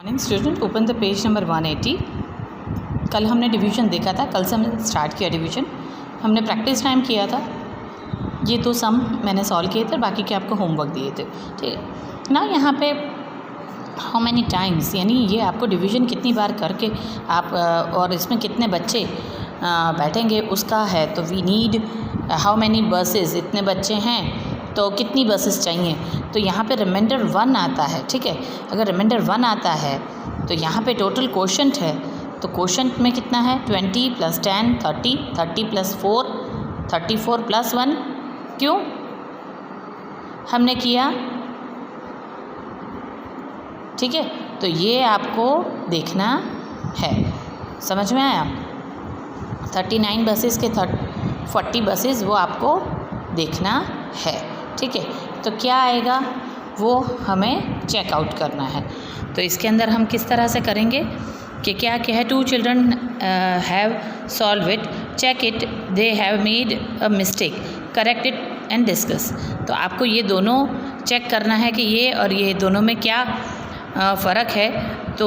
Student open the page number 180। कल हमने division देखा था, कल से हमने स्टार्ट किया डिवीज़न। हमने प्रैक्टिस टाइम किया था, ये तो सम मैंने सॉल्व किए थे, बाकी के आपको होमवर्क दिए थे। ठीक है ना। यहाँ पे हाउ मैनी टाइम्स यानी ये आपको डिवीज़न कितनी बार करके आप और इसमें कितने बच्चे बैठेंगे उसका है। तो we need how many buses, इतने बच्चे हैं तो कितनी बसेस चाहिए। तो यहाँ पे रिमाइंडर 1 आता है। ठीक है, अगर रिमाइंडर 1 आता है तो यहाँ पे टोटल कोशेंट है, तो कोशेंट में कितना है 20 + 10 30, 30 + 4 34 + 1। क्यों हमने किया? ठीक है, तो ये आपको देखना है। समझ में आया? 39 बसेस के 40 बसेस वो आपको देखना है। ठीक है, तो क्या आएगा वो हमें चेकआउट करना है। तो इसके अंदर हम किस तरह से करेंगे कि क्या क्या है, 2 children have solve it, check it, they have made a mistake, correct it and discuss. तो आपको ये दोनों चेक करना है कि ये और ये दोनों में क्या फ़र्क है, तो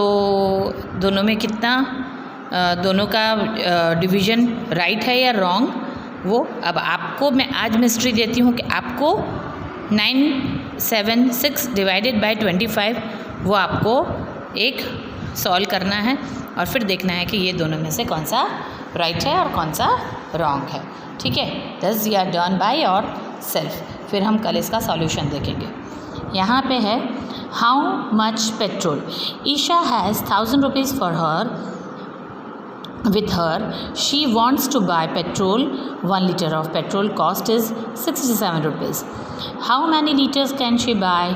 दोनों में कितना दोनों का डिवीज़न राइट है या रॉन्ग। वो अब आपको मैं आज मिस्ट्री देती हूँ कि आपको 976 डिवाइडेड बाय 25 वो आपको एक सॉल्व करना है और फिर देखना है कि ये दोनों में से कौन सा राइट है और कौन सा रॉन्ग है। ठीक है, this you are done by yourself. फिर हम कल इसका सॉल्यूशन देखेंगे। यहाँ पे है how much petrol Isha has 1000 rupees for her with her, she wants to buy petrol. 1 liter of petrol cost is 67 rupees. How many liters can she buy?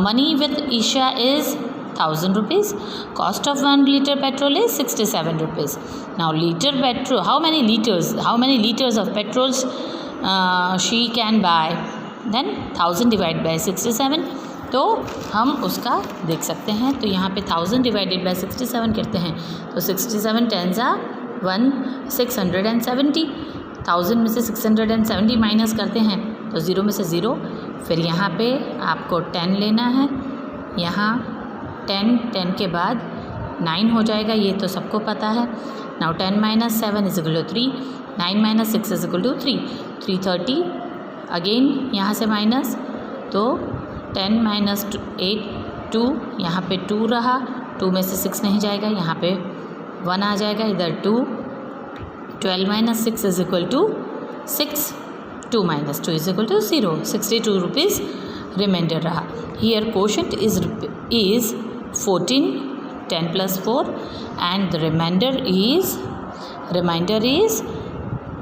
Money with Isha is 1000 rupees. Cost of 1 liter petrol is 67 rupees. Now liter petrol, how many liters of petrol she can buy? Then 1000 divided by 67, तो हम उसका देख सकते हैं। तो यहाँ पे 1000 divided bye 67 करते हैं तो 67 10 1 670। 1000 में से 670 माइनस करते हैं तो 0 में से 0। फिर यहाँ पे आपको 10 लेना है, यहाँ 10 के बाद 9 हो जाएगा, ये तो सबको पता है। नाउ 10 - 7 = 3, 9 - 6 = 3, 330। अगेन यहाँ से माइनस, तो 10 - 8 2, यहाँ पे 2 रहा, 2 में से 6 नहीं जाएगा, यहाँ पे 1 आ जाएगा, इधर 2। 12 - 6 = 6, 2 - 2 = 0, 62 रुपीज़ रिमाइंडर रहा। Here quotient is 14, 10 + 4 and the reminder is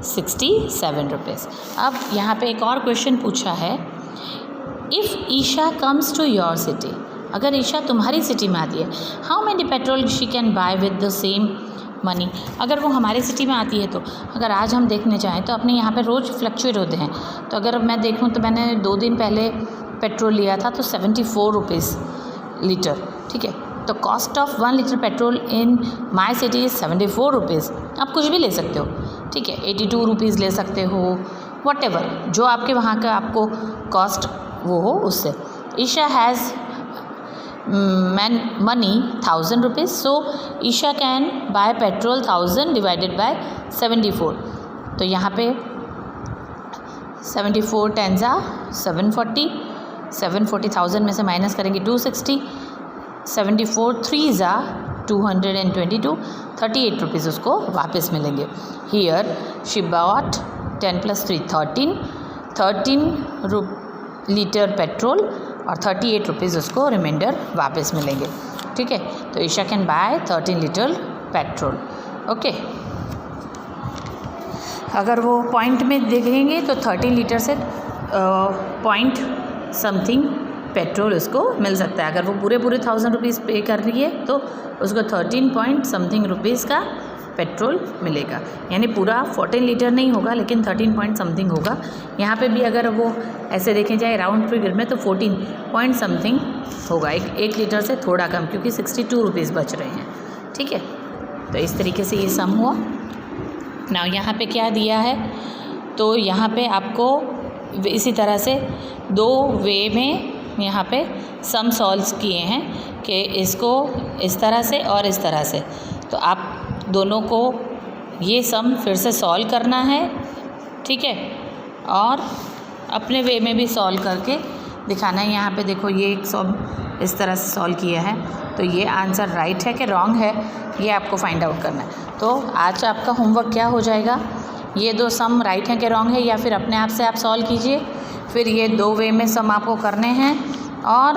67 rupees. अब यहाँ पे एक और क्वेश्चन पूछा है, if Isha comes to your city, अगर ईशा तुम्हारी सिटी में आती है, how many petrol she can buy with the same money. अगर वो हमारी सिटी में आती है तो अगर आज हम देखने जाएँ तो अपने यहाँ पे रोज़ फ्लक्चुएट होते हैं। तो अगर मैं देखूँ तो मैंने 2 दिन पहले पेट्रोल लिया था तो 74 रुपीज़ लीटर। ठीक है, तो cost of 1 litre petrol in my city is 74 rupees. आप कुछ भी ले सकते हो, ठीक है, 82 रुपीज़ ले सकते हो, वॉटेवर जो आपके वहाँ का आपको कॉस्ट वो हो उससे। Isha has money 1000 rupees, so Isha can buy petrol 1000 divided by 74। तो यहाँ पे 74 10 740, 740,000 में से माइनस करेंगे 260, 74 3 222, 38 रुपीज़ उसको वापस मिलेंगे। Here she bought 10 + 3 13 litre petrol और 38 रुपीज़ उसको रिमाइंडर वापस मिलेंगे। ठीक है, तो Isha can buy 13 litre petrol. Okay, अगर वो पॉइंट में देखेंगे तो 13 लीटर से पॉइंट समथिंग पेट्रोल उसको मिल सकता है। अगर वो पूरे 1000 रुपीज़ पे कर रही है तो उसको 13 पॉइंट समथिंग रुपीज़ का पेट्रोल मिलेगा। यानी पूरा 14 लीटर नहीं होगा लेकिन 13 पॉइंट समथिंग होगा। यहाँ पे भी अगर वो ऐसे देखें जाए राउंड फिगर में तो 14 पॉइंट समथिंग होगा, एक लीटर से थोड़ा कम, क्योंकि 62 रुपीज़ बच रहे हैं। ठीक है, तो इस तरीके से ये सम हुआ। ना यहाँ पे क्या दिया है, तो यहाँ पे आपको इसी तरह से 2 वे में यहाँ पे सम सॉल्व किए हैं कि इसको इस तरह से और इस तरह से, तो आप दोनों को ये सम फिर से सॉल्व करना है, ठीक है, और अपने वे में भी सॉल्व करके दिखाना है। यहाँ पे देखो ये एक सम इस तरह से सॉल्व किया है, तो ये आंसर राइट है कि रॉन्ग है, ये आपको फाइंड आउट करना है। तो आज आपका होमवर्क क्या हो जाएगा, ये दो सम राइट है कि रॉन्ग है, या फिर अपने आप से आप सॉल्व कीजिए, फिर ये दो वे में सम आपको करने हैं और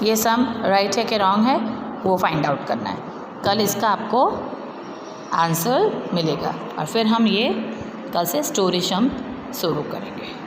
ये सम राइट है कि रॉन्ग है वो फाइंड आउट करना है। कल इसका आपको आंसर मिलेगा और फिर हम ये कल से स्टोरी सम शुरू करेंगे।